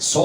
100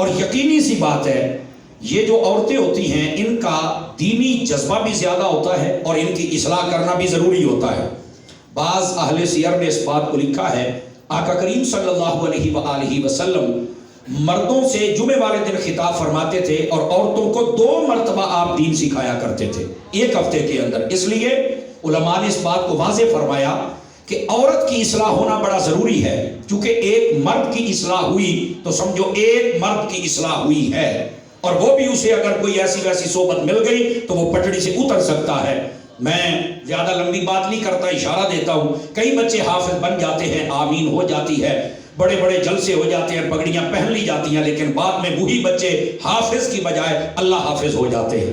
اور یقینی سی بات ہے یہ جو عورتیں ہوتی ہیں ان کا دینی جذبہ بھی زیادہ ہوتا ہے اور ان کی اصلاح کرنا بھی ضروری ہوتا ہے. بعض اہل سیر نے اس بات کو لکھا ہے آقا کریم صلی اللہ علیہ وآلہ وسلم مردوں سے جمعے والے دن خطاب فرماتے تھے اور عورتوں کو 2 مرتبہ آپ دین سکھایا کرتے تھے ایک ہفتے کے اندر. اس لیے علماء نے اس بات کو واضح فرمایا کہ عورت کی اصلاح ہونا بڑا ضروری ہے. چونکہ ایک مرد کی اصلاح ہوئی تو سمجھو ایک مرد کی اصلاح ہوئی ہے, اور وہ بھی اسے اگر کوئی ایسی ویسی صحبت مل گئی تو وہ پٹڑی سے اتر سکتا ہے. میں زیادہ لمبی بات نہیں کرتا, اشارہ دیتا ہوں. کئی بچے حافظ بن جاتے ہیں, آمین ہو جاتی ہے, بڑے بڑے جلسے ہو جاتے ہیں, پگڑیاں پہن لی جاتی ہیں, لیکن بعد میں وہی بچے حافظ کی بجائے اللہ حافظ ہو جاتے ہیں.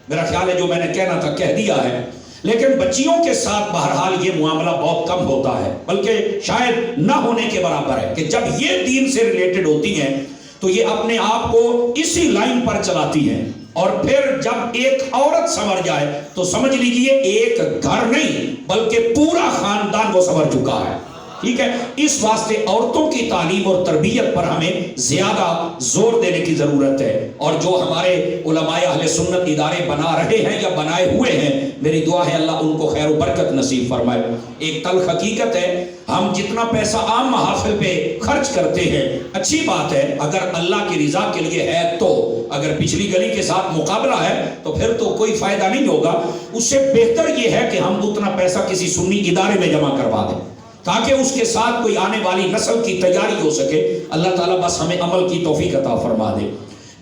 میرا خیال ہے جو میں نے کہنا تھا کہہ دیا ہے. لیکن بچیوں کے ساتھ بہرحال یہ معاملہ بہت کم ہوتا ہے, بلکہ شاید نہ ہونے کے برابر ہے کہ جب یہ دین سے ریلیٹڈ ہوتی ہیں تو یہ اپنے آپ کو اسی لائن پر چلاتی ہیں. اور پھر جب ایک عورت سنور جائے تو سمجھ لیجئے ایک گھر نہیں بلکہ پورا خاندان وہ سنور چکا ہے. ٹھیک ہے, اس واسطے عورتوں کی تعلیم اور تربیت پر ہمیں زیادہ زور دینے کی ضرورت ہے. اور جو ہمارے علماء اہل سنت ادارے بنا رہے ہیں یا بنائے ہوئے ہیں, میری دعا ہے اللہ ان کو خیر و برکت نصیب فرمائے. ایک تلخ حقیقت ہے ہم جتنا پیسہ عام محافل پہ خرچ کرتے ہیں اچھی بات ہے اگر اللہ کی رضا کے لیے ہے تو, اگر پچھلی گلی کے ساتھ مقابلہ ہے تو پھر تو کوئی فائدہ نہیں ہوگا. اس سے بہتر یہ ہے کہ ہم اتنا پیسہ کسی سنی ادارے میں جمع کروا دیں تاکہ اس کے ساتھ کوئی آنے والی نسل کی تیاری ہو سکے. اللہ تعالیٰ بس ہمیں عمل کی توفیق عطا فرما دے.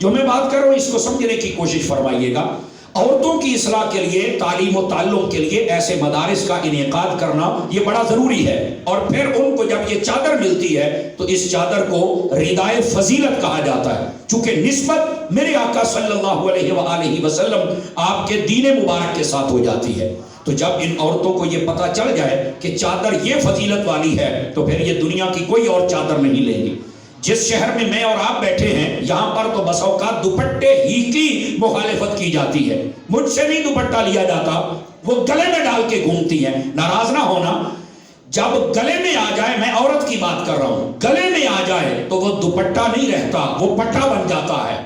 جو میں بات کر رہا ہوں اس کو سمجھنے کی کوشش فرمائیے گا. عورتوں کی اصلاح کے لیے, تعلیم و تعلم کے لیے ایسے مدارس کا انعقاد کرنا یہ بڑا ضروری ہے. اور پھر ان کو جب یہ چادر ملتی ہے تو اس چادر کو ردائے فضیلت کہا جاتا ہے, چونکہ نسبت میرے آقا صلی اللہ علیہ وآلہ وسلم آپ کے دین مبارک کے ساتھ ہو جاتی ہے. تو جب ان عورتوں کو یہ پتہ چل جائے کہ چادر یہ فضیلت والی ہے تو پھر یہ دنیا کی کوئی اور چادر نہیں لیں گی. جس شہر میں میں اور آپ بیٹھے ہیں یہاں پر تو بس اوقات دوپٹے ہی کی مخالفت کی جاتی ہے. مجھ سے نہیں دوپٹہ لیا جاتا, وہ گلے میں ڈال کے گھومتی ہیں. ناراض نہ ہونا, جب گلے میں آ جائے, میں عورت کی بات کر رہا ہوں, گلے میں آ جائے تو وہ دوپٹہ نہیں رہتا, وہ پٹھا بن جاتا ہے.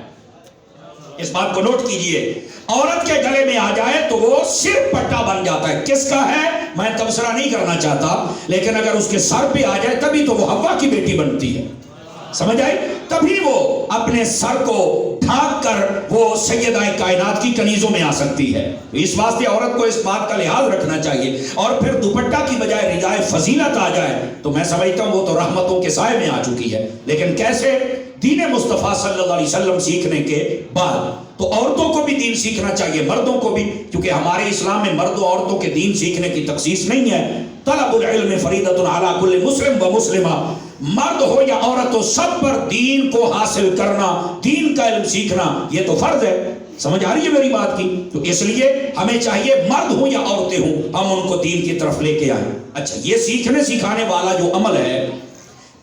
اس بات کو نوٹ کیجئے, عورت کے گلے میں آ جائے تو وہ صرف پٹا بن جاتا ہے. کس کا ہے میں تبصرہ نہیں کرنا چاہتا, لیکن اگر اس کے سر پہ آ جائے تبھی تو وہ حوا کی بیٹی بنتی ہے. سمجھ آئی؟ تبھی وہ اپنے سر کو ڈھانک کر وہ سیدہ کائنات کی کنیزوں میں آ سکتی ہے. اس واسطے عورت کو اس بات کا لحاظ رکھنا چاہیے. اور پھر دوپٹہ کی بجائے ردائے فضیلت آ جائے تو میں سمجھتا ہوں وہ تو رحمتوں کے سائے میں آ چکی ہے. لیکن کیسے؟ دین مصطفیٰ صلی اللہ علیہ وسلم سیکھنے کے بعد. تو عورتوں کو بھی دین سیکھنا چاہیے, مردوں کو بھی, کیونکہ ہمارے اسلام میں مرد و عورتوں کے دین سیکھنے کی تخصیص نہیں ہے. طلب العلم فریضۃ علی کل مسلم و مسلمہ, مرد ہو یا عورت ہو سب پر دین کو حاصل کرنا, دین کا علم سیکھنا یہ تو فرض ہے. سمجھ آ رہی ہے میری بات کی؟ تو اس لیے ہمیں چاہیے مرد ہوں یا عورتیں ہوں ہم ان کو دین کی طرف لے کے آئیں. اچھا, یہ سیکھنے سکھانے والا جو عمل ہے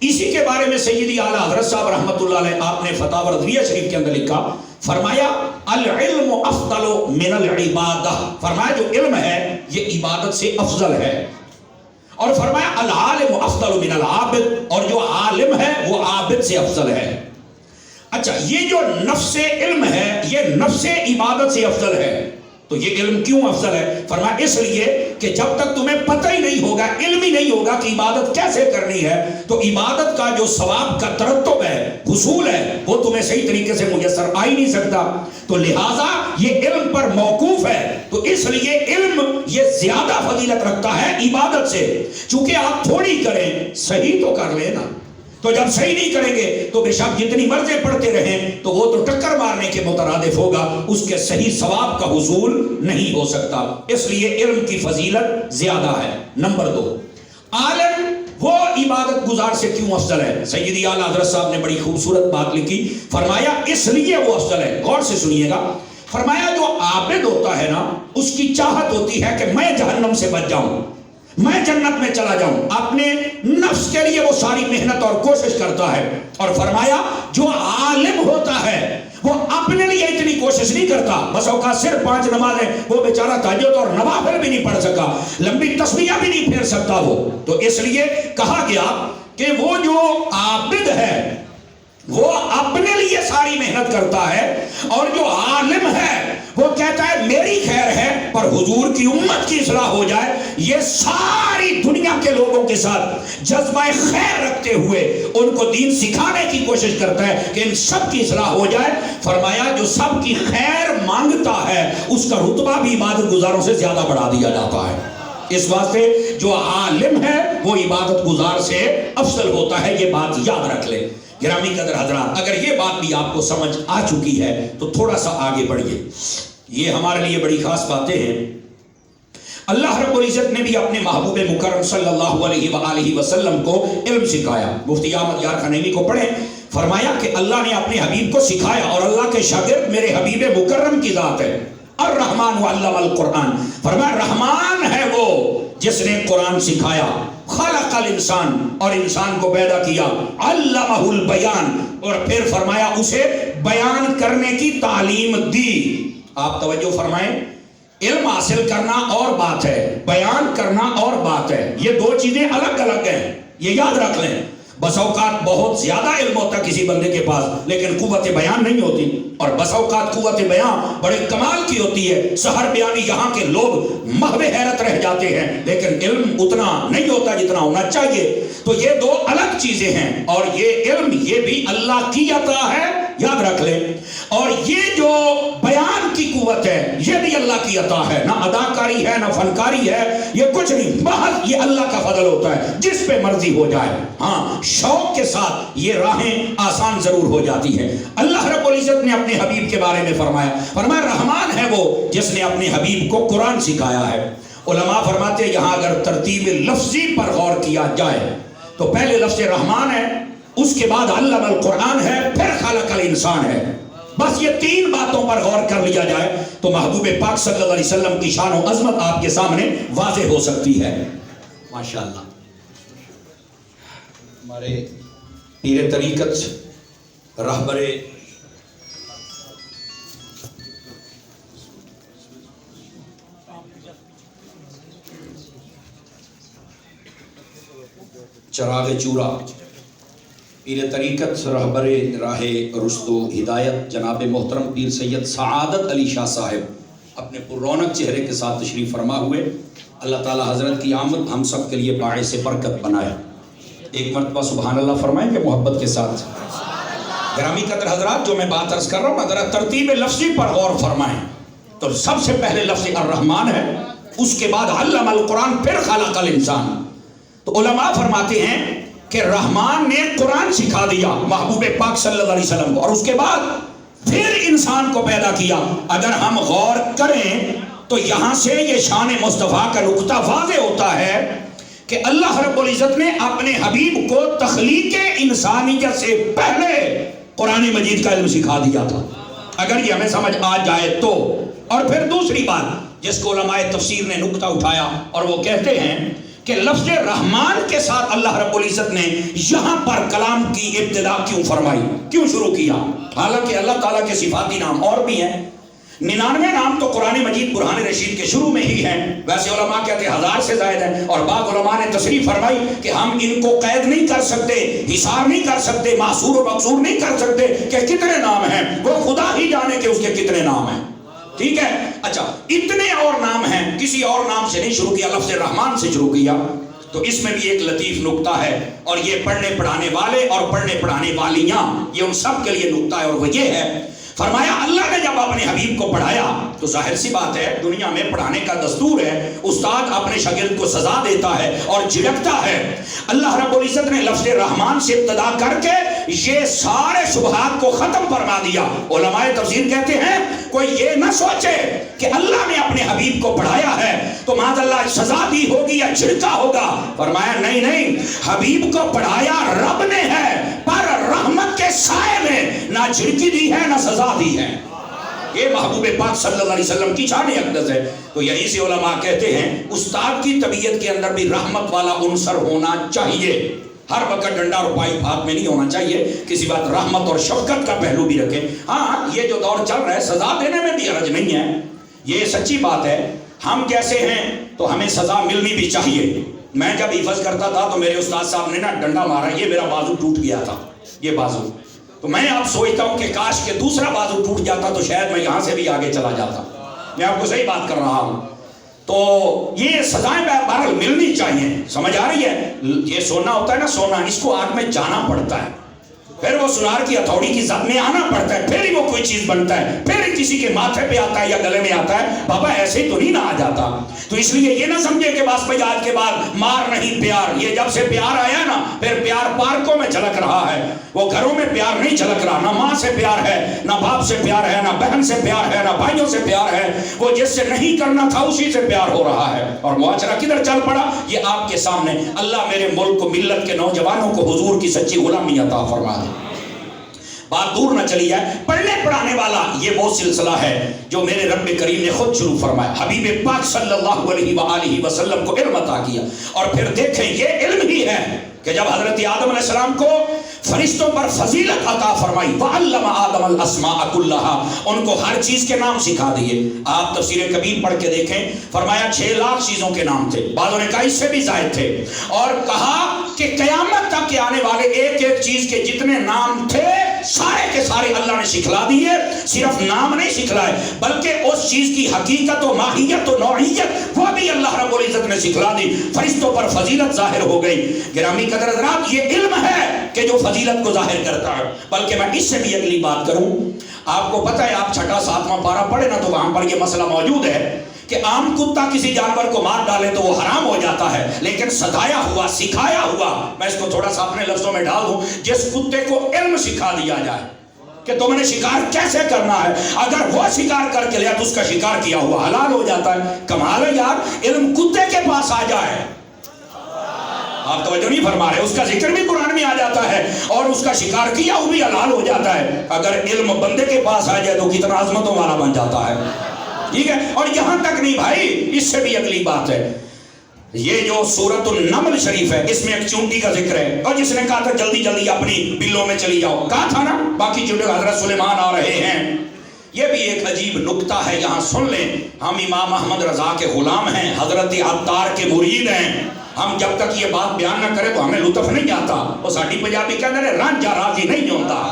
اسی کے بارے میں سیدی اعلیٰ حضرت صاحب رحمۃ اللہ علیہ آپ نے فتاوی رضویہ شریف کے اندر لکھا, فرمایا العلم افضل من العبادہ, فرمایا جو علم ہے یہ عبادت سے افضل ہے. اور فرمایا العالم افضل من العابد, اور جو عالم ہے وہ عابد سے افضل ہے. اچھا, یہ جو نفس علم ہے یہ نفس عبادت سے افضل ہے. تو یہ علم کیوں افضل ہے؟ فرمایا اس لیے کہ جب تک تمہیں پتہ ہی نہیں ہوگا, علم ہی نہیں ہوگا کہ عبادت کیسے کرنی ہے, تو عبادت کا جو ثواب کا ترتب ہے, حصول ہے, وہ تمہیں صحیح طریقے سے میسر آ ہی نہیں سکتا. تو لہٰذا یہ علم پر موقوف ہے, تو اس لیے علم یہ زیادہ فضیلت رکھتا ہے عبادت سے. چونکہ آپ تھوڑی کریں صحیح تو کر لیں نا, تو جب صحیح نہیں کریں گے تو بے شک جتنی مرضیں پڑھتے رہیں تو وہ تو ٹکر مارنے کے مترادف ہوگا, اس کے صحیح ثواب کا حصول نہیں ہو سکتا. اس لیے علم کی فضیلت زیادہ ہے. نمبر 2, عالم وہ عبادت گزار سے کیوں افضل ہے؟ سیدی اعلیٰ حضرت صاحب نے بڑی خوبصورت بات لکھی, فرمایا اس لیے وہ افضل ہے. غور سے سنیے گا. فرمایا جو عابد ہوتا ہے نا اس کی چاہت ہوتی ہے کہ میں جہنم سے بچ جاؤں, میں جنت میں چلا جاؤں, اپنے نفس کے لیے وہ ساری محنت اور کوشش کرتا ہے. اور فرمایا جو عالم ہوتا ہے وہ اپنے لیے اتنی کوشش نہیں کرتا, بس اوقات صرف 5 نمازیں, وہ بیچارہ تہجد اور نوافل بھی نہیں پڑھ سکا, لمبی تسبیحیں بھی نہیں پھیر سکتا وہ. تو اس لیے کہا گیا کہ وہ جو عابد ہے وہ اپنے لیے ساری محنت کرتا ہے، اور جو عالم ہے وہ کہتا ہے میری خیر ہے پر حضور کی امت کی اصلاح ہو جائے۔ یہ ساری دنیا کے لوگوں کے ساتھ جذبہ خیر رکھتے ہوئے ان کو دین سکھانے کی کوشش کرتا ہے کہ ان سب کی اصلاح ہو جائے۔ فرمایا جو سب کی خیر مانگتا ہے اس کا رتبہ بھی عبادت گزاروں سے زیادہ بڑھا دیا جاتا ہے۔ اس واسطے جو عالم ہے وہ عبادت گزار سے افضل ہوتا ہے، یہ بات یاد رکھ لیں۔ گرامی قدر حضرات، اگر یہ بات بھی آپ کو سمجھ آ چکی ہے تو تھوڑا سا آگے بڑھیے، یہ ہمارے لیے بڑی خاص باتیں ہیں۔ اللہ رب العزت نے بھی اپنے محبوب مکرم صلی اللہ علیہ وآلہ وسلم کو علم سکھایا۔ مفتی احمد یار خنیمی کو پڑھیں، فرمایا کہ اللہ نے اپنے حبیب کو سکھایا، اور اللہ کے شاگرد میرے حبیب مکرم کی ذات ہے۔ الرحمن علم القرآن، فرمایا رحمان ہے وہ جس نے قرآن سکھایا۔ خلق الانسان، اور انسان کو پیدا کیا۔ علمہ البیان، اور پھر فرمایا اسے بیان کرنے کی تعلیم دی۔ آپ توجہ فرمائیں، علم حاصل کرنا اور بات ہے، بیان کرنا اور بات ہے، یہ دو چیزیں الگ الگ ہیں، یہ یاد رکھ لیں۔ بس اوقات بہت زیادہ علم ہوتا کسی بندے کے پاس لیکن قوت بیان نہیں ہوتی، اور بس اوقات قوت بیان بڑے کمال کی ہوتی ہے، سحر بیانی یہاں کے لوگ محو حیرت رہ جاتے ہیں، لیکن علم اتنا نہیں ہوتا جتنا ہونا چاہیے۔ تو یہ دو الگ چیزیں ہیں، اور یہ علم یہ بھی اللہ کی عطا ہے، یاد رکھ لیں، اور یہ جو بیان کی قوت ہے یہ بھی اللہ کی عطا ہے، نہ اداکاری ہے نہ فنکاری ہے، یہ کچھ نہیں، محض یہ اللہ کا فضل ہوتا ہے، جس پہ مرضی ہو جائے۔ ہاں شوق کے ساتھ یہ راہیں آسان ضرور ہو جاتی ہیں۔ اللہ رب العزت نے اپنے حبیب کے بارے میں فرمایا رحمان ہے وہ جس نے اپنے حبیب کو قرآن سکھایا ہے۔ علماء فرماتے ہیں یہاں اگر ترتیب لفظی پر غور کیا جائے تو پہلے لفظ رحمان ہے، اس کے بعد علم القرآن ہے، پھر خلق الانسان ہے۔ بس یہ تین باتوں پر غور کر لیا جائے تو محبوب پاک صلی اللہ علیہ وسلم کی شان و عظمت آپ کے سامنے واضح ہو سکتی ہے۔ ماشاءاللہ، ہمارے پیر طریقت رہبر چراغ چورا، پیر طریقت رہبر راہ رشد و ہدایت جناب محترم پیر سید سعادت علی شاہ صاحب اپنے پر رونق چہرے کے ساتھ تشریف فرما ہوئے۔ اللہ تعالی حضرت کی آمد ہم سب کے لیے باعث برکت بنائے۔ ایک مرتبہ سبحان اللہ فرمائیں گے محبت کے ساتھ؟ گرامی قدر حضرات، جو میں بات عرض کر رہا ہوں ذرا ترتیب لفظی پر غور فرمائیں تو سب سے پہلے لفظ الرحمن ہے، اس کے بعد علم القرآن، پھر خلق الانسان۔ تو علماء فرماتے ہیں کہ رحمان نے قرآن سکھا دیا محبوب پاک صلی اللہ علیہ وسلم کو، اور اس کے بعد پھر انسان کو پیدا کیا۔ اگر ہم غور کریں تو یہاں سے یہ شان مصطفیٰ کا نقطہ واضح ہوتا ہے کہ اللہ رب العزت نے اپنے حبیب کو تخلیق انسانیت سے پہلے قرآن مجید کا علم سکھا دیا تھا، اگر یہ ہمیں سمجھ آ جائے تو۔ اور پھر دوسری بات جس کو علماء تفسیر نے نقطہ اٹھایا، اور وہ کہتے ہیں کہ لفظ رحمان کے ساتھ اللہ رب العزت نے یہاں پر کلام کی ابتدا کیوں فرمائی، کیوں شروع کیا؟ حالانکہ اللہ تعالیٰ کے صفاتی نام اور بھی ہیں، 99 نام تو قرآن مجید برہان رشید کے شروع میں ہی ہیں، ویسے علماء کہتے ہیں 1000 سے زائد ہیں، اور بعض علماء نے تصریح فرمائی کہ ہم ان کو قید نہیں کر سکتے، حصار نہیں کر سکتے، محصور و مقصور نہیں کر سکتے کہ کتنے نام ہیں، وہ خدا ہی جانے کہ اس کے کتنے نام ہیں۔ ٹھیک ہے، اچھا اتنے اور نام ہیں، کسی اور نام سے نہیں شروع کیا، لفظ رحمان سے شروع کیا۔ تو اس میں بھی ایک لطیف نقطہ ہے، اور یہ پڑھنے پڑھانے والے اور پڑھنے پڑھانے والیاں، یہ ان سب کے لیے نقطہ ہے، اور وہ یہ ہے، فرمایا اللہ نے جب اپنے حبیب کو پڑھایا تو ظاہر سی بات ہے دنیا میں پڑھانے کا دستور ہے، استاد اپنے شاگرد کو سزا دیتا ہے اور جھڑکتا ہے۔ اللہ رب العزت نے لفظ رحمان سے ابتدا کر کے یہ سارے شبہات کو ختم فرما دیا۔ علماء تفسیر کہتے ہیں کوئی یہ نہ سوچے کہ اللہ نے اپنے حبیب کو پڑھایا ہے تو معاذ اللہ سزا دی ہوگی یا جھڑکا ہوگا، فرمایا نہیں، حبیب کو پڑھایا رب نے ہے، پر رحمت کے سائے میں نہ جھڑکی دی ہے نہ سزا دی ہے۔ یہ محبوب پاک صلی اللہ علیہ وسلم کی شان اقدس ہے۔ تو یہی سے علماء کہتے ہیں استاد کی طبیعت کے اندر بھی رحمت والا عنصر ہونا چاہیے، ہر وقت ڈنڈا اور پائپ ہاتھ میں نہیں ہونا چاہیے، کسی بات رحمت اور شفقت کا پہلو بھی رکھیں۔ ہاں یہ جو دور چل رہا ہے سزا دینے میں بھی حرج نہیں ہے، یہ سچی بات ہے، ہم کیسے ہیں تو ہمیں سزا ملنی بھی چاہیے۔ میں جب حفظ کرتا تھا تو میرے استاد صاحب نے نا ڈنڈا مارا، یہ میرا بازو ٹوٹ گیا تھا، یہ بازو تو میں اب سوچتا ہوں کہ کاش کہ دوسرا بازو ٹوٹ جاتا تو شاید میں یہاں سے بھی آگے چلا جاتا. میں آپ کو صحیح بات کر رہا ہوں. تو یہ سزائیں بہرحال ملنی چاہیے. سمجھ آ رہی ہے؟ یہ سونا ہوتا ہے نا، سونا اس کو آگ میں جانا پڑتا ہے، پھر وہ سنار کی ہتھوڑی کی زد میں آنا پڑتا ہے، پھر ہی وہ کوئی چیز بنتا ہے، پھر کسی کے ماتھے پہ آتا ہے یا گلے میں آتا ہے. بابا ایسے تو نہیں نہ آ جاتا. تو اس لیے یہ نہ سمجھے کہ بس بھائی آج کے بعد مار نہیں پیار. یہ جب سے پیار آیا نا، پھر پیار پارکوں میں جھلک رہا ہے، وہ گھروں میں پیار نہیں جھلک رہا. نہ ماں سے پیار ہے، نہ باپ سے پیار ہے، نہ بہن سے پیار ہے، نہ بھائیوں سے پیار ہے. وہ جس سے نہیں کرنا تھا اسی سے پیار ہو رہا ہے. اور معاشرہ کدھر چل پڑا؟ یہ آپ کے سامنے. اللہ میرے ملک کو، ملت کے نوجوانوں کو حضور کی سچی غلامی عطا فرما دے. بات دور نہ چلی جائے. پڑھنے پڑھانے والا یہ وہ سلسلہ ہے جو میرے رب کریم نے خود شروع فرمایا. حبیب پاک صلی اللہ علیہ وآلہ وسلم کو علم عطا کیا. اور پھر دیکھیں یہ علم ہی ہے کہ جب حضرت آدم علیہ السلام کو فرشتوں پر فضیلت عطا فرمائی، وَعَلَّمَ آدَمَ الْأَسْمَاءَ كُلَّهَا، ان کو ہر چیز کے نام سکھا دیے. آپ تفسیر کبیر پڑھ کے دیکھیں، فرمایا 6 لاکھ چیزوں کے نام تھے، بعضوں نے کہا اس سے بھی زائد تھے. اور کہا کہ قیامت تک کے آنے والے ایک ایک چیز کے جتنے نام تھے سارے کے سارے اللہ نے سکھلا دیے. صرف نام نہیں سکھلائے بلکہ اس چیز کی حقیقت و ماہیت و نوعیت وہ بھی اللہ رب العزت نے سکھلا دی. فرشتوں پر فضیلت ظاہر ہو گئی. گرامی قدر حضرات، یہ علم ہے کہ جو فضیلت کو ظاہر کرتا ہے. بلکہ میں اس سے بھی اگلی بات کروں. آپ کو پتہ ہے، آپ 6واں 7واں پارہ پڑھے نا تو وہاں پر یہ مسئلہ موجود ہے کہ عام کتا کسی جانور کو مار ڈالے تو وہ حرام ہو جاتا ہے، لیکن سکھایا ہوا میں اس کو تھوڑا سا اپنے لفظوں میں ڈال دوں، جس کتے کو علم سکھا دیا جائے کہ تم نے شکار کیسے کرنا ہے، اگر وہ شکار کر کے لیا تو اس کا شکار کیا ہوا حلال ہو جاتا ہے. کمال ہے یار، علم کتے کے پاس آ جائے. آپ توجہ نہیں فرما رہے، اس کا ذکر بھی قرآن میں آ جاتا ہے اور اس کا شکار کیا وہ بھی حلال ہو جاتا ہے. اگر علم بندے کے پاس آ جائے تو کتنا عظمتوں والا بن جاتا ہے. ٹھیک ہے. اور یہاں تک نہیں بھائی، اس سے بھی اگلی بات ہے. یہ جو سورۃ النمل شریف ہے، اس میں ایک چونٹی کا ذکر ہے، اور جس نے کہا تھا جلدی جلدی اپنی بلوں میں چلی جاؤ، کہا تھا نا باقی چونٹے حضرت سلیمان آ رہے ہیں. یہ بھی ایک عجیب نکتہ ہے، یہاں سن لیں. ہم امام احمد رضا کے غلام ہیں، حضرت عطار کے مرید ہیں. ہم جب تک یہ بات بیان نہ کریں تو ہمیں لطف نہیں آتا. وہ ساڑھی پنجابی کہتے ہیں رانجھا راضی نہیں ہوتا.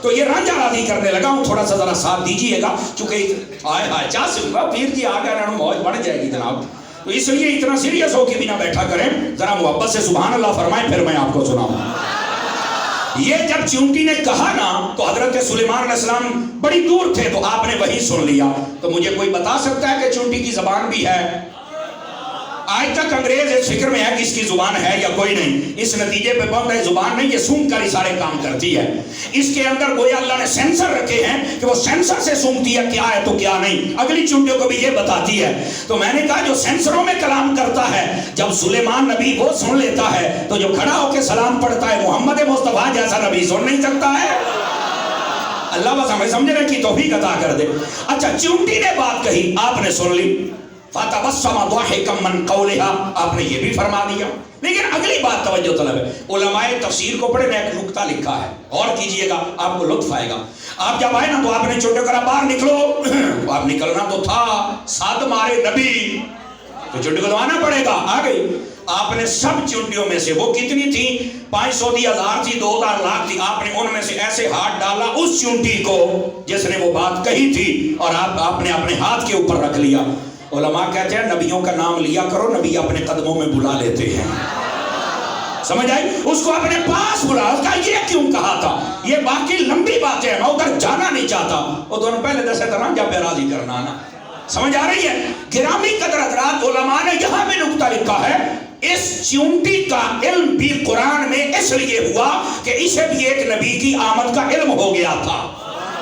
تو یہ رانجھا راضی کرنے لگا ہوں، تھوڑا سا ذرا ساتھ دیجیے گا، چونکہ آئے چاہ سکتا پیر جی آ گئے، موج بڑھ جائے گی جناب. تو اس لیے اتنا سیریس ہو کے بھی نہ بیٹھا کریں، ذرا محبت سے سبحان اللہ فرمائیں، پھر میں آپ کو سناؤں. یہ جب چونٹی نے کہا نا تو حضرت سلیمان علیہ السلام بڑی دور تھے، تو آپ نے وہی سن لیا. تو مجھے کوئی بتا سکتا ہے کہ چونٹی کی زبان بھی ہے؟ آج تک انگریز اس فکر میں ہے کہ اس کی زبان ہے یا کوئی نہیں. اس نتیجے پہ بہت ہے زبان نہیں، یہ سونگ کر ہی سارے کام کرتی ہے. اس کے اندر گویا اللہ نے سینسر رکھے ہیں کہ وہ سینسر سے سونگتی ہے کیا ہے تو کیا نہیں. اگلی چونٹیوں کو بھی یہ بتاتی ہے. تو میں نے کہا جو سینسروں میں کلام کرتا ہے، جب سلیمان نبی وہ سن لیتا ہے تو جو کھڑا ہو کے سلام پڑھتا ہے محمد مصطفیٰ جیسا نبی سن نہیں سکتا ہے. اللہ بس ہمیں سمجھنے کی توفیق عطا کر دے. اچھا، چونٹی نے بات کہی، آپ نے سن لی، فَتَبَسَّمَ ضَاحِكًا مِّن قَوْلِهَا، آپ نے یہ بھی فرما دیا. لیکن اگلی بات توجہ طلب ہے. علماء تفسیر کو پڑھے، میں ایک نکتہ لکھا ہے، اور کیجئے گا آپ کو لطف آئے گا. آپ جب آئے نا تو آپ نے چھوٹے کرا باہر نکلو. آپ نکلنا تو تھا، ساتھ مارے نبی تو چونٹی کو دوانا پڑے گا. آ گئی. آپ نے سب چونٹیوں میں سے، وہ کتنی تھی؟ 500 تھی، 1000 تھی، 2000 لاکھ تھی، آپ نے ان میں سے ایسے ہاتھ ڈالا اس چونٹی کو جس نے وہ بات کہی تھی، اور آپ نے اپنے ہاتھ کے اوپر رکھ لیا. علماء کہتے ہیں نبیوں کا نام لیا کرو، نبی اپنے قدموں میں بلا لیتے ہیں. سمجھ آئی؟ اس کو اپنے پاس بلا. اس کا یہ کیوں کہا تھا؟ یہ باقی لمبی باتیں ہیں، میں ادھر جانا نہیں چاہتا. وہ دونوں پہلے دسے تھا نا جب پہ راضی کرنا نا. سمجھ آ رہی ہے؟ گرامی قدر حضرات، علماء نے یہاں بھی نکتہ لکھا ہے. اس چونٹی کا علم بھی قرآن میں اس لیے ہوا کہ اسے بھی ایک نبی کی آمد کا علم ہو گیا تھا.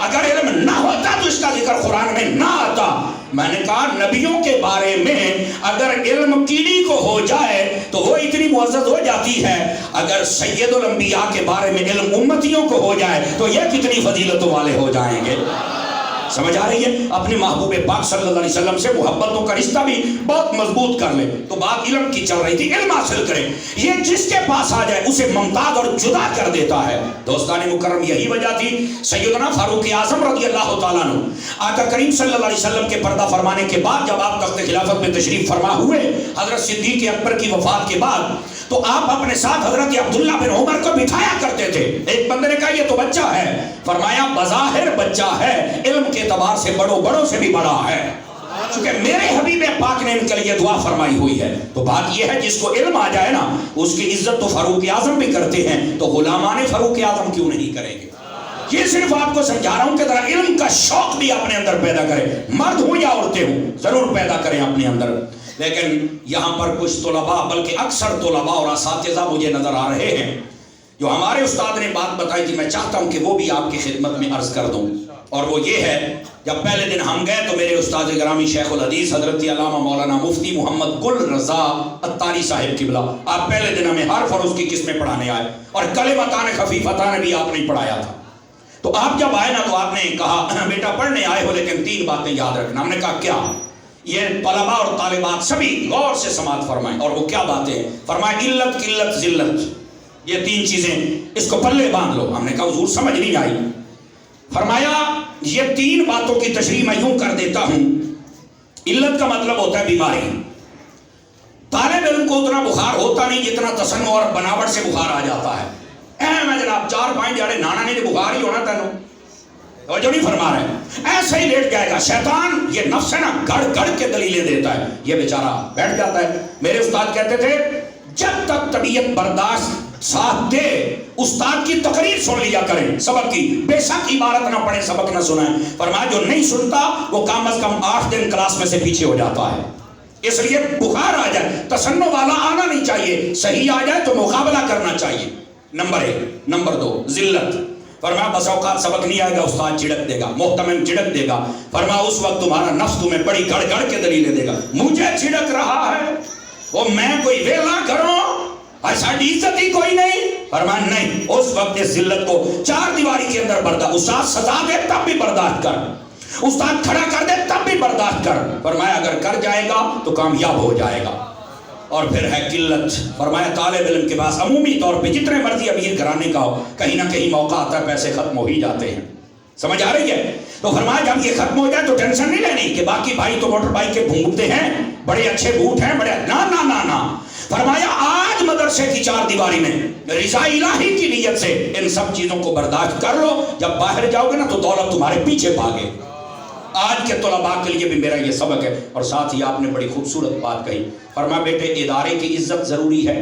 اگر علم نہ ہوتا تو اس کا ذکر قرآن میں نہ آتا. میں نے کہا نبیوں کے بارے میں اگر علم کیڑی کو ہو جائے تو وہ اتنی معزز ہو جاتی ہے، اگر سید الانبیاء کے بارے میں علم امتیوں کو ہو جائے تو یہ کتنی فضیلتوں والے ہو جائیں گے. سمجھ آ رہی ہے؟ اپنے محبوب پاک صلی اللہ علیہ وسلم سے محبتوں کا رشتہ بھی بہت مضبوط کر لے. تو بات علم کی چل رہی تھی، علم حاصل کرے. یہ جس کے پاس آ جائے اسے ممتاز اور جدا کر دیتا ہے. دوستان مکرم، یہی وجہ تھی سیدنا فاروق اعظم رضی اللہ تعالیٰ عنہ آقا کریم صلی اللہ علیہ وسلم کے پردہ فرمانے کے بعد، جب آپ تخت خلافت میں تشریف فرما ہوئے، حضرت صدیق اکبر کی وفات کے بعد تو آپ اپنے ساتھ حضرت عبداللہ بن عمر کو بٹھایا کرتے تھے. ایک بندے نے کہا یہ تو بچہ ہے. فرمایا بظاہر بچہ ہے, علم کے اعتبار سے بڑوں سے بھی بڑا ہے, چونکہ میرے حبیب پاک نے ان کے لیے دعا فرمائی ہوئی ہے. تو بات یہ ہے جس کو علم آ جائے نا اس کی عزت تو فاروق اعظم بھی کرتے ہیں, تو غلامان فاروق اعظم کیوں نہیں کریں گے؟ یہ صرف آپ کو سمجھا رہا ہوں کہ ذرا علم کا شوق بھی اپنے اندر پیدا کریں, مرد ہوں یا عورتیں ہوں, ضرور پیدا کریں اپنے اندر. لیکن یہاں پر کچھ طلباء, بلکہ اکثر طلباء اور اساتذہ مجھے نظر آ رہے ہیں جو ہمارے استاد نے بات بتائی تھی, میں چاہتا ہوں کہ وہ بھی آپ کی خدمت میں عرض کر دوں. اور وہ یہ ہے, جب پہلے دن ہم گئے تو میرے استاد گرامی شیخ الحدیث حضرت علامہ مولانا مفتی محمد گل رضا عطاری صاحب قبلہ, آپ پہلے دن ہمیں حرف اور اس کی قسمیں پڑھانے آئے, اور کلمتان خفیفتان بھی آپ نے پڑھایا تھا. تو آپ جب آئے نا تو آپ نے کہا بیٹا پڑھنے آئے ہو لیکن 3 باتیں یاد رکھنا. ہم نے کہا کیا؟ یہ طلباء اور طالبات سبھی غور سے سماعت فرمائیں. اور وہ کیا باتیں ہیں؟ فرمائیں علت, قلت, ذلت, یہ 3 چیزیں اس کو پلے باندھ لو. ہم نے کہا حضور سمجھ نہیں آئی. فرمایا یہ 3 باتوں کی تشریح میں یوں کر دیتا ہوں. علت کا مطلب ہوتا ہے بیماری. طالب علم کو اتنا بخار ہوتا نہیں جتنا تصنع اور بناوٹ سے بخار آ جاتا ہے. میں جناب 4-5 جاڑے نانا نے بخار ہی ہونا تینوں, اور جو نہیں فرما رہے ایسے ہی لیٹ جائے گا. شیطان یہ نفس ہے نا گڑ گڑ کے دلیلیں دیتا ہے, یہ بیچارہ بیٹھ جاتا ہے. میرے استاد کہتے تھے جب تک طبیعت برداشت ساتھ دے استاد کی تقریر سن لیا کریں سبق کی, بے شک عبارت نہ پڑھیں سبق نہ سنائیں. فرمایا جو نہیں سنتا وہ کم از کم 8 دن کلاس میں سے پیچھے ہو جاتا ہے. اس لیے بخار آ جائے تصنع والا آنا نہیں چاہیے, صحیح آ جائے تو مقابلہ کرنا چاہیے. نمبر 1. نمبر 2 ذلت. فرمایا بس اوقات سبق نہیں آئے گا استاد جھڑک دے گا, محتمم جھڑک دے گا. فرمایا اس وقت تمہارا نفس تمہیں بڑی گڑ گڑ کے دلیلیں دے گا, مجھے جھڑک رہا ہے وہ میں کوئی ویلا کروں, ایسا عزت ہی کوئی نہیں. فرمایا نہیں, اس وقت اس ذلت کو 4 دیواری کے اندر برداشت. استاد سزا دے تب بھی برداشت کر, استاد کھڑا کر دے تب بھی برداشت کر. فرمایا اگر کر جائے گا تو کامیاب ہو جائے گا. اور پھر ہے قلت. فرمایا طالب علم کے پاس عمومی طور پہ جتنے مرضی امیر گھرانے کا ہو کہیں نہ کہیں موقع آتا ہے پیسے ختم ہو ہی جاتے ہیں. سمجھ آ رہی ہے؟ تو فرمایا جب یہ ختم ہو جائے تو ٹینشن نہیں لینی کہ باقی بھائی تو موٹر بائک کے بھونگتے ہیں, بڑے اچھے بوٹ ہیں, بڑے نا نا نا نا. فرمایا آج مدرسے کی 4 دیواری میں رضا الہی کی نیت سے ان سب چیزوں کو برداشت کر لو. جب باہر جاؤ گے نا تو دولت تمہارے پیچھے بھاگے. آج کے طلباء کے لیے بھی میرا یہ سبق ہے. اور ساتھ ہی آپ نے بڑی خوبصورت بات کہی. فرمایا بیٹے ادارے کی عزت ضروری ہے,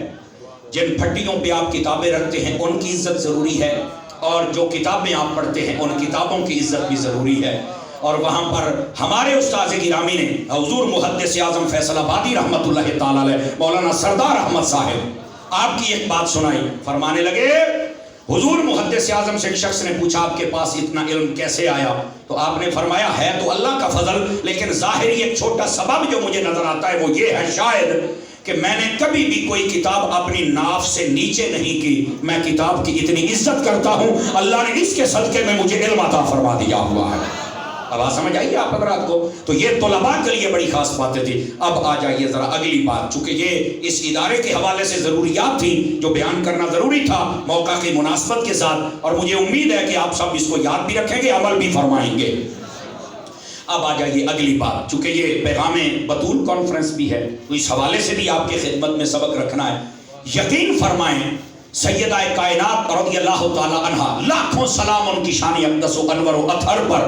جن پھٹیوں پہ آپ کتابیں رکھتے ہیں ان کی عزت ضروری ہے, اور جو کتابیں آپ پڑھتے ہیں ان کتابوں کی عزت بھی ضروری ہے. اور وہاں پر ہمارے استاد گرامی نے حضور محدث اعظم فیصل آبادی رحمت اللہ تعالی علیہ مولانا سردار احمد صاحب آپ کی ایک بات سنائی. فرمانے لگے حضور محدث اعظم سے ایک شخص نے پوچھا آپ کے پاس اتنا علم کیسے آیا؟ تو آپ نے فرمایا ہے تو اللہ کا فضل, لیکن ظاہری ایک چھوٹا سبب جو مجھے نظر آتا ہے وہ یہ ہے شاید کہ میں نے کبھی بھی کوئی کتاب اپنی ناف سے نیچے نہیں کی. میں کتاب کی اتنی عزت کرتا ہوں, اللہ نے اس کے صدقے میں مجھے علم عطا فرما دیا ہوا ہے. اب سمجھ آئیے آپ حضرات کو؟ تو یہ طلباء کے لیے بڑی خاص باتیں تھی. اب آ جائیے ذرا اگلی بات, چونکہ یہ اس ادارے کے حوالے سے ضروریات تھیں جو بیان کرنا ضروری تھا موقع کی مناسبت کے ساتھ, اور مجھے امید ہے کہ آپ سب اس کو یاد بھی رکھیں گے, عمل بھی فرمائیں گے. اب آ جائیے اگلی بات, چونکہ یہ پیغام بطول کانفرنس بھی ہے تو اس حوالے سے بھی آپ کی خدمت میں سبق رکھنا ہے. یقین فرمائیں سیدہ کائنات رضی اللہ تعالی عنہا, لاکھوں سلام ان کی شان اقدس و انور و اطہر پر,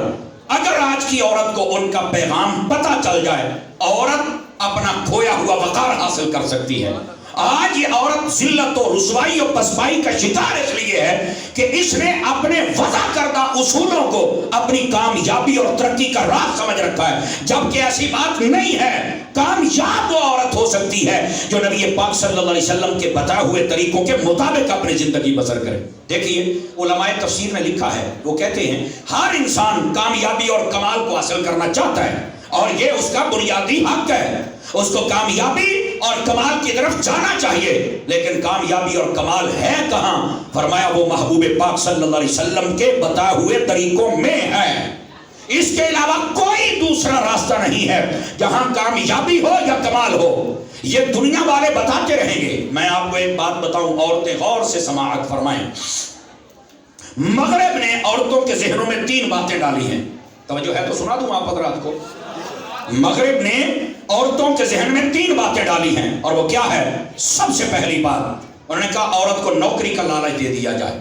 اگر آج کی عورت کو ان کا پیغام پتہ چل جائے عورت اپنا کھویا ہوا وقار حاصل کر سکتی ہے. آج یہ عورت ذلت و رسوائی اور پسپائی کا شکار اس لیے ہے کہ اس نے اپنے وضع کردہ اصولوں کو اپنی کامیابی اور ترقی کا راز سمجھ رکھا ہے, جبکہ ایسی بات نہیں ہے. کامیاب وہ عورت ہو سکتی ہے جو نبی پاک صلی اللہ علیہ وسلم کے بتائے ہوئے طریقوں کے مطابق اپنی زندگی بسر کرے. دیکھیے علماء تفسیر نے لکھا ہے, وہ کہتے ہیں ہر انسان کامیابی اور کمال کو حاصل کرنا چاہتا ہے اور یہ اس کا بنیادی حق ہے, اس کو کامیابی اور کمال کی طرف جانا چاہیے. لیکن کامیابی اور کمال ہے کہاں؟ فرمایا وہ محبوب پاک صلی اللہ علیہ وسلم کے بتائے ہوئے طریقوں میں ہے, اس کے علاوہ کوئی دوسرا راستہ نہیں ہے جہاں کامیابی ہو یا کمال ہو. یہ دنیا والے بتاتے رہیں گے. میں آپ کو ایک بات بتاؤں, عورتیں غور سے سماعت فرمائیں. مغرب نے عورتوں کے ذہنوں میں 3 باتیں ڈالی ہیں. توجہ ہے تو سنا دوں آپ حضرات کو. مغرب نے عورتوں کے ذہن میں 3 باتیں ڈالی ہیں، اور وہ کیا ہے؟ سب سے پہلی بات انہوں نے کہا عورت کو نوکری کا لالچ دے دیا جائے۔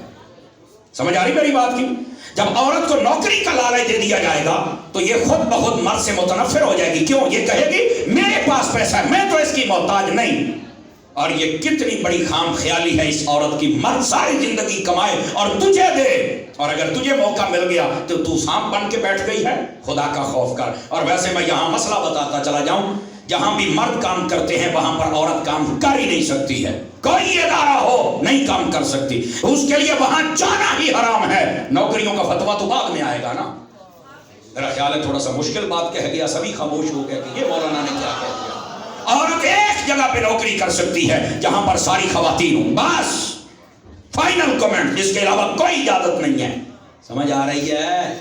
سمجھ آ رہی میری بات کی؟ جب عورت کو نوکری کا لالچ دے دیا جائے گا تو یہ خود بخود مرد سے متنفر ہو جائے گی۔ کیوں؟ یہ کہے گی میرے پاس پیسہ ہے، میں تو اس کی محتاج نہیں۔ اور یہ کتنی بڑی خام خیالی ہے اس عورت کی، مرد ساری زندگی کمائے اور تجھے دے، اور اگر تجھے موقع مل گیا تو سانپ بن کے بیٹھ گئی ہے۔ خدا کا خوف کر۔ اور ویسے میں یہاں مسئلہ بتاتا چلا جاؤں، جہاں بھی مرد کام کرتے ہیں وہاں پر عورت کام کر ہی نہیں سکتی ہے۔ کوئی ادارہ ہو نہیں کام کر سکتی، اس کے لیے وہاں جانا ہی حرام ہے۔ نوکریوں کا فتویٰ تو بعد میں آئے گا نا۔ میرا خیال ہے تھوڑا سا مشکل بات کہہ گیا، سبھی خاموش ہو گئے کہ یہ مولانا نے کیا کہہ دیا۔ عورت ایک جگہ پہ نوکری کر سکتی ہے جہاں پر ساری خواتین ہوں، بس فائنل کمنٹ، اس کے علاوہ کوئی اجازت نہیں ہے۔ سمجھ آ رہی ہے؟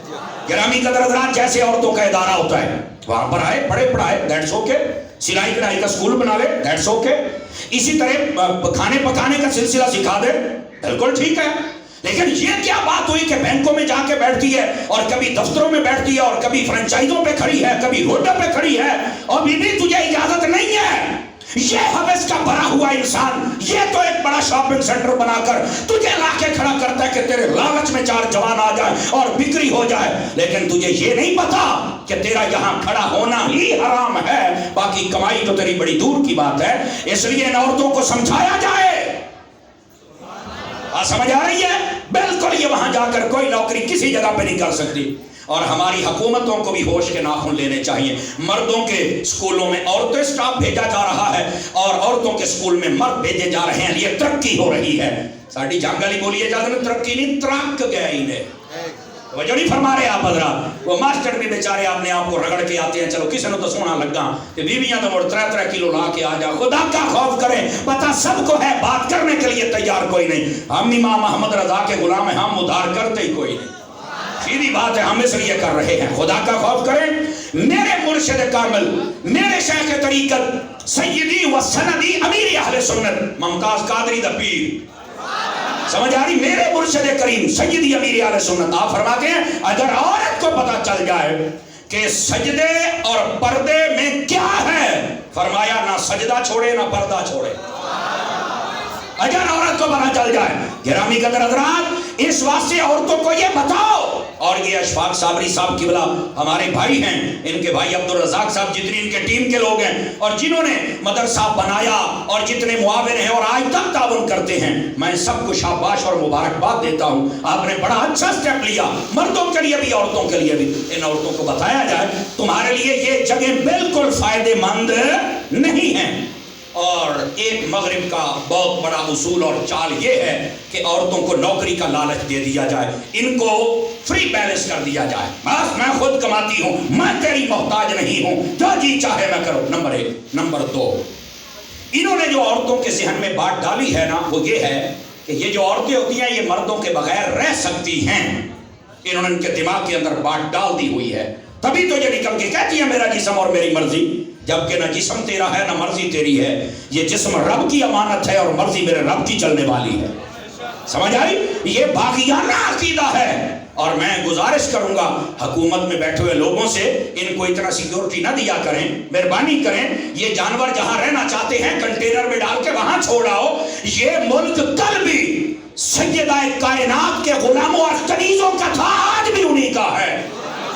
گرامی قدر حضرات، جیسے عورتوں کا ادارہ ہوتا ہے وہاں پر آئے، پڑھے پڑھائے، دیٹس اوکے۔ سلائی کڑھائی کا اسکول بنا لے، دیٹس اوکے۔ اسی طرح کھانے پکانے کا سلسلہ سکھا دے، بالکل ٹھیک ہے۔ لیکن یہ کیا بات ہوئی کہ بینکوں میں جا کے بیٹھتی ہے، اور کبھی دفتروں میں بیٹھتی ہے، اور کبھی فرنچائزوں پہ کھڑی ہے، کبھی روڈ پہ کھڑی ہے، اور بھی تجھے اجازت نہیں ہے؟ یہ حوث کا بھرا ہوا انسان یہ تو ایک بڑا شاپنگ سینٹر بنا کر تجھے لا کے کھڑا کرتا ہے کہ تیرے لالچ میں 4 جوان آ جائے اور بکری ہو جائے، لیکن تجھے یہ نہیں پتا کہ تیرا یہاں کھڑا ہونا ہی حرام ہے، باقی کمائی تو تیری بڑی دور کی بات ہے۔ اس لیے ان عورتوں کو سمجھایا جائے۔ سمجھ آ رہی ہے؟ بالکل یہ وہاں جا کر کوئی نوکری کسی جگہ پہ نہیں کر سکتی۔ اور ہماری حکومتوں کو بھی ہوش کے ناخن لینے چاہیے۔ مردوں کے اسکولوں میں عورتیں سٹاف بھیجا جا رہا ہے، اور عورتوں کے اسکول میں مرد بھیجے جا رہے ہیں، یہ ترقی ہو رہی ہے۔ ساڑھی جانگالی بولیے جاتے ہیں ترقی نہیں، ترک گیا انہیں۔ توجہ نہیں فرما رہے آپ حضرات؟ وہ ماسٹر بھی بیچارے اپنے آپ کو رگڑ کے آتے ہیں، چلو کسی نے تو سونا لگا کہ بیویاں تو 3 کلو لا کے آ جا۔ خدا کا خوف کریں، پتہ سب کو ہے، بات کرنے کے لیے تیار کوئی نہیں۔ ہم امام محمد رضا کے غلام ہیں، ہم ادھار کرتے ہی کوئی نہیں۔ سیدھی بات ہے، ہم اس لیے کر رہے ہیں۔ خدا کا خوف کریں۔ میرے مرشد کامل، میرے شیخ طریقت، سیدی و سندی امیر اہل سنت ممتاز قادری دا پیر، سمجھ آ رہی؟ میرے مرشد کریم سیدی امیر اہل سنت، آپ فرماتے ہیں اگر عورت کو پتہ چل جائے کہ سجدے اور پردے میں کیا ہے، فرمایا نہ سجدہ چھوڑے نہ پردہ چھوڑے۔ اگر عورت کو پتہ چل جائے، گرامی قدر حضرات، اس واسطے عورتوں کو یہ بتاؤ۔ اور یہ اشفاق صابری صاحب قبلہ ہمارے بھائی ہیں، ان کے بھائی عبدالرزاق صاحب، جتنی ان کے ٹیم کے لوگ ہیں اور جنہوں نے مدرسہ بنایا اور جتنے معاون ہیں اور آج تک تعاون کرتے ہیں، میں سب کو شاباش اور مبارکباد دیتا ہوں۔ آپ نے بڑا اچھا سٹیپ لیا، مردوں کے لیے بھی عورتوں کے لیے بھی۔ ان عورتوں کو بتایا جائے تمہارے لیے یہ جگہ بالکل فائدے مند نہیں ہیں۔ اور ایک مغرب کا بہت بڑا اصول اور چال یہ ہے کہ عورتوں کو نوکری کا لالچ دے دیا جائے، ان کو فری بیلنس کر دیا جائے، بس میں خود کماتی ہوں، میں تیری محتاج نہیں ہوں، جو جی چاہے میں کروں۔ نمبر 1۔ نمبر 2، انہوں نے جو عورتوں کے ذہن میں بات ڈالی ہے نا، وہ یہ ہے کہ یہ جو عورتیں ہوتی ہیں یہ مردوں کے بغیر رہ سکتی ہیں۔ انہوں نے ان کے دماغ کے اندر بات ڈال دی ہوئی ہے، تبھی تو یہ نکل کے کہتی ہے میرا جسم اور میری مرضی، جبکہ نہ جسم تیرا ہے نہ مرضی تیری ہے۔ یہ جسم رب کی امانت ہے اور مرضی میرے رب کی چلنے والی ہے۔ سمجھ آئی؟ یہ باغیانہ عقیدہ ہے۔ اور میں گزارش کروں گا حکومت میں بیٹھے ہوئے لوگوں سے، ان کو اتنا سیکیورٹی نہ دیا کریں، مہربانی کریں۔ یہ جانور جہاں رہنا چاہتے ہیں کنٹینر میں ڈال کے وہاں چھوڑ آؤ۔ یہ ملک کل بھی سیدہ کائنات کے غلاموں اور کنیزوں کا تھا، آج بھی انہی کا ہے۔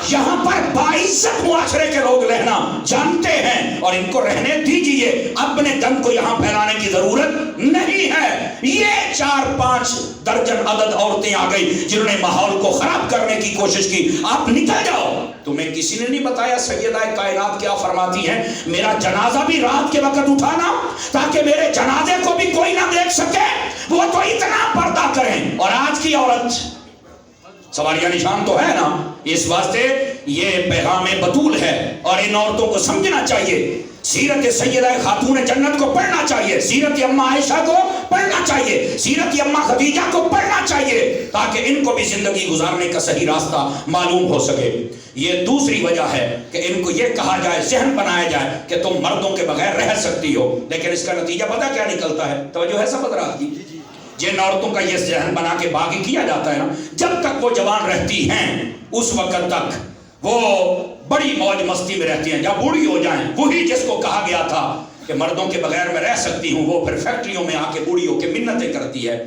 یہاں پر باعزت معاشرے کے لوگ رہنا جانتے ہیں، اور ان کو رہنے دیجئے، اپنے دم کو یہاں پھیلانے کی ضرورت نہیں ہے۔ یہ 4-5 درجن عدد عورتیں آ گئی جنہوں نے ماحول کو خراب کرنے کی کوشش کی۔ آپ نکل جاؤ۔ تمہیں کسی نے نہیں بتایا سیدہ کائنات کیا فرماتی ہیں؟ میرا جنازہ بھی رات کے وقت اٹھانا تاکہ میرے جنازے کو بھی کوئی نہ دیکھ سکے، وہ تو اتنا پردہ کریں۔ اور آج کی عورت سواریہ نشان تو ہے نا، اس واسطے یہ پیغام بطول ہے اور ان عورتوں کو سمجھنا چاہیے۔ سیرت سیدہ خاتون جنت کو پڑھنا چاہیے، سیرت اماں عائشہ کو پڑھنا چاہیے، سیرت اماں خدیجہ کو پڑھنا چاہیے، تاکہ ان کو بھی زندگی گزارنے کا صحیح راستہ معلوم ہو سکے۔ یہ دوسری وجہ ہے کہ ان کو یہ کہا جائے، ذہن بنایا جائے کہ تم مردوں کے بغیر رہ سکتی ہو، لیکن اس کا نتیجہ پتہ کیا نکلتا ہے؟ توجہ ہے سب حضرات کی؟ جن عورتوں کا یہ ذہن بنا کے باغی کیا جاتا ہے نا، جب تک وہ جوان رہتی ہیں اس وقت تک وہ بڑی موج مستی میں رہتی ہیں، جب بوڑھی ہو جائیں، وہی جس کو کہا گیا تھا کہ مردوں کے بغیر میں رہ سکتی ہوں، وہ پھر فیکٹریوں میں آ کے بوڑھی ہو کے منتیں کرتی ہے،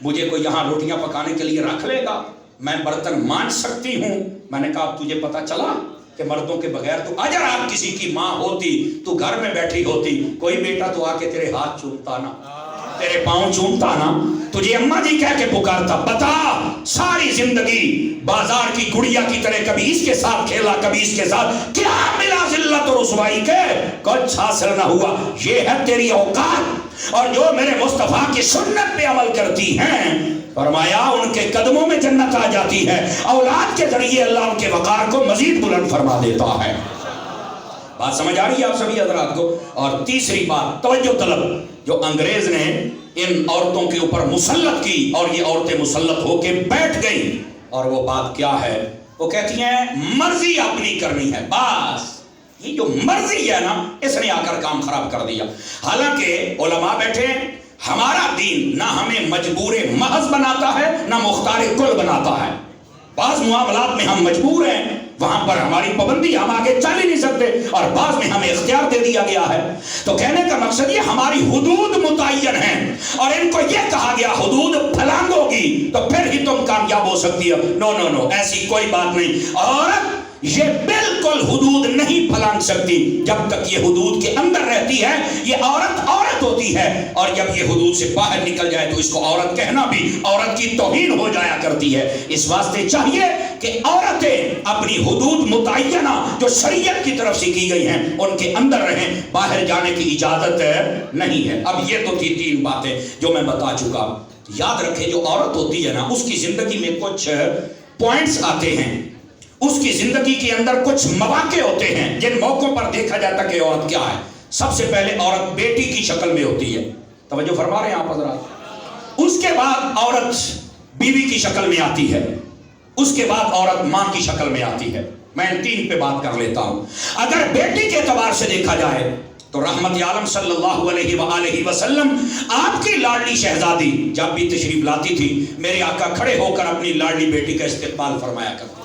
مجھے کوئی یہاں روٹیاں پکانے کے لیے رکھ لے گا، میں برتن مانج سکتی ہوں۔ میں نے کہا تجھے پتا چلا کہ مردوں کے بغیر تو اگر آپ کسی کی ماں ہوتی تو گھر میں بیٹھی ہوتی، کوئی بیٹا تو آ کے تیرے ہاتھ چومتا نا، تیرے پاؤں چومتا نا، تجھے اماں جی کہہ کے پکارتا۔ بتا ساری زندگی بازار کی گڑیا کی طرح کبھی اس کے ساتھ کھیلا کبھی اس کے ساتھ، کیا ملا ذلت اور رسوائی کے؟ کچھ حاصل نہ ہوا۔ یہ ہے تیری اوقات، اور جو میرے مصطفیٰ کی سنت پہ عمل کرتی ہیں، فرمایا ان کے قدموں میں جنت آ جاتی ہے، اولاد کے ذریعے اللہ ان کے وقار کو مزید بلند فرما دیتا ہے۔ بات سمجھ آ رہی ہے آپ سبھی حضرات کو؟ اور تیسری بات توجہ طلب، جو انگریز نے ان عورتوں کے اوپر مسلط کی اور یہ عورتیں مسلط ہو کے بیٹھ گئیں، اور وہ بات کیا ہے؟ وہ کہتی ہیں مرضی اپنی کرنی ہے، بس یہ جو مرضی ہے نا، اس نے آ کر کام خراب کر دیا۔ حالانکہ علماء بیٹھے، ہمارا دین نہ ہمیں مجبور محض بناتا ہے نہ مختار کل بناتا ہے۔ بعض معاملات میں ہم مجبور ہیں، وہاں پر ہماری پابندی، ہم آگے چل ہی نہیں سکتے، اور بعض میں ہمیں اختیار دے دیا گیا ہے۔ تو کہنے کا مقصد یہ ہماری حدود متعین ہیں، اور ان کو یہ کہا گیا حدود پھلانگو گی تو پھر ہی تم کامیاب ہو سکتی ہو۔ نو نو نو، ایسی کوئی بات نہیں۔ عورت یہ بالکل حدود نہیں پھلانگ سکتی جب تک یہ حدود کے اندر رہتی ہے۔ یہ عورت عورت ہوتی ہے، اور جب یہ حدود سے باہر نکل جائے تو اس کو عورت کہنا بھی عورت کی توہین ہو جایا کرتی ہے۔ اس واسطے چاہیے کہ عورتیں اپنی حدود متعینہ جو شریعت کی طرف سے کی گئی ہیں ان کے اندر رہیں، باہر جانے کی اجازت نہیں ہے۔ اب یہ تو تھی 3 باتیں جو میں بتا چکا۔ یاد رکھیں جو عورت ہوتی ہے نا، اس کی زندگی میں کچھ پوائنٹس آتے ہیں، اس کی زندگی کے اندر کچھ مواقع ہوتے ہیں جن موقعوں پر دیکھا جاتا کہ عورت کیا ہے۔ سب سے پہلے عورت بیٹی کی شکل میں ہوتی ہے، توجہ فرما رہے ہیں آپ حضرات۔ اس کے بعد عورت بیوی کی شکل میں آتی ہے، اس کے بعد عورت ماں کی شکل میں آتی ہے۔ میں ان 3 پہ بات کر لیتا ہوں۔ اگر بیٹی کے اعتبار سے دیکھا جائے تو رحمت عالم صلی اللہ علیہ وآلہ وسلم آپ کی لاڈلی شہزادی جب بھی تشریف لاتی تھی، میرے آقا کھڑے ہو کر اپنی لاڈلی بیٹی کا استقبال فرمایا کرتے،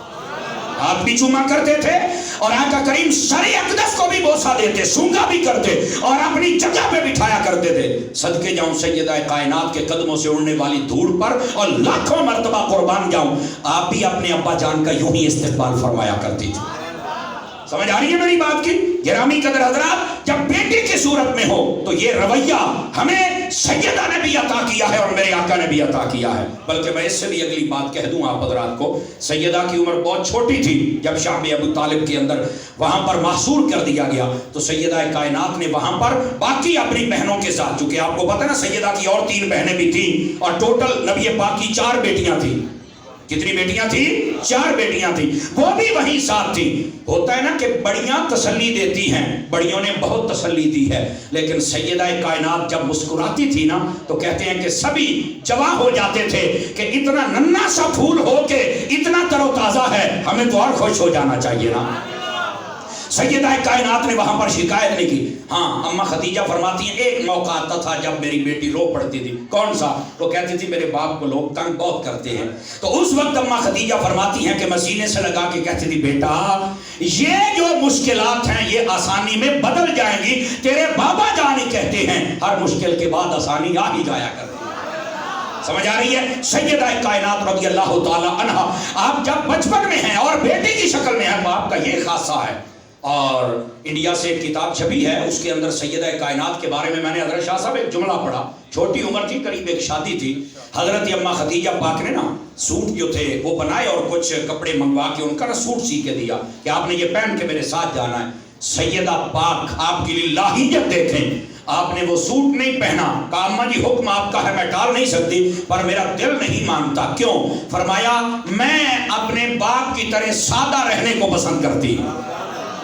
ہاتھ بھی چوما کرتے تھے، اور آقا کریم سر اقدس کو بھی بوسہ دیتے، سونگا بھی کرتے، اور اپنی جگہ پہ بٹھایا کرتے تھے۔ صدقے جاؤں سیدہ کائنات کے قدموں سے اڑنے والی دھوڑ پر، اور لاکھوں مرتبہ قربان جاؤں، آپ بھی اپنے ابا جان کا یوں ہی استقبال فرمایا کرتی تھی۔ سمجھ آ رہی ہے میری بات کی؟ گرامی قدر حضرات، جب بیٹی کی صورت میں ہو تو یہ رویہ ہمیں سیدہ نے بھی عطا کیا ہے اور میرے آقا نے بھی عطا کیا ہے۔ بلکہ میں اس سے بھی اگلی بات کہہ دوں آپ حضرات کو، سیدہ کی عمر بہت چھوٹی تھی جب شعب ابو طالب کے اندر وہاں پر محصور کر دیا گیا، تو سیدہ کائنات نے وہاں پر باقی اپنی بہنوں کے ساتھ، چونکہ آپ کو پتہ ہے نا سیدہ کی اور 3 بہنیں بھی تھیں، اور ٹوٹل نبی پاک کی 4 بیٹیاں تھیں۔ کتنی بیٹیاں تھیں؟ 4 بیٹیاں تھیں، وہ بھی وہیں ساتھ تھیں۔ ہوتا ہے نا کہ بڑیاں تسلی دیتی ہیں، بڑیوں نے بہت تسلی دی ہے، لیکن سیدہ کائنات جب مسکراتی تھی نا تو کہتے ہیں کہ سبھی جواں ہو جاتے تھے کہ اتنا ننھا سا پھول ہو کے اتنا تر و تازہ ہے، ہمیں تو اور خوش ہو جانا چاہیے نا۔ سیدہ کائنات نے وہاں پر شکایت نہیں کی۔ ہاں اماں خدیجہ فرماتی ہیں ایک موقع آتا تھا جب میری بیٹی رو پڑتی تھی۔ کون سا؟ وہ کہتی تھی میرے باپ کو لوگ تنگ بہت کرتے ہیں، تو اس وقت اماں خدیجہ فرماتی ہیں کہ میں سینے سے لگا کے کہتی تھی بیٹا یہ جو مشکلات ہیں یہ آسانی میں بدل جائیں گی، تیرے بابا جان ہی کہتے ہیں ہر مشکل کے بعد آسانی آ ہی جایا کرتی ہے۔ سمجھ آ رہی ہے؟ سیدہ کائنات رضی اللہ تعالی عنہا آپ جب بچپن میں ہیں اور بیٹی کی شکل میں ہیں تو آپ کا یہ خاصہ ہے۔ اور انڈیا سے ایک کتاب چھپی ہے، اس کے اندر سیدہ کائنات کے بارے میں نے حضرت شاہ صاحب ایک جملہ پڑھا، چھوٹی عمر تھی، قریب ایک شادی تھی، حضرت اماں خدیجہ پاک نے نا سوٹ جو تھے وہ بنائے اور کچھ کپڑے منگوا کے ان کا نا سوٹ سی کے دیا کہ آپ نے یہ پہن کے میرے ساتھ جانا ہے۔ سیدہ پاک آپ کی للہیت دیکھیں، آپ نے وہ سوٹ نہیں پہنا، کہا اماں جی حکم آپ کا ہے میں ٹال نہیں سکتی، پر میرا دل نہیں مانتا۔ کیوں؟ فرمایا میں اپنے باپ کی طرح سادہ رہنے کو پسند کرتی ہوں۔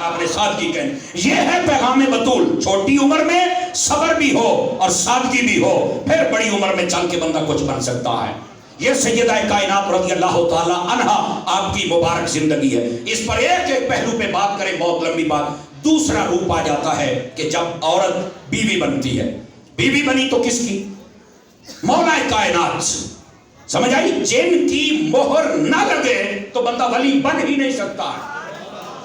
آپ نے سادگی کہنے، یہ ہے پیغام بطول، چھوٹی عمر میں صبر بھی ہو اور سادگی بھی ہو، پھر بڑی عمر میں چل کے بندہ کچھ بن سکتا ہے۔ یہ سیدہ کائنات رضی اللہ تعالی عنہا آپ کی مبارک زندگی ہے۔ اس پر ایک ایک پہلو پہ بات کریں، بہت لمبی بات۔ دوسرا روپ آ جاتا ہے کہ جب عورت بیوی بنتی ہے، بیوی بنی تو کس کی؟ مولا کائنات، سمجھ آئی؟ جن کی مہر نہ لگے تو بندہ ولی بن ہی نہیں سکتا ہے۔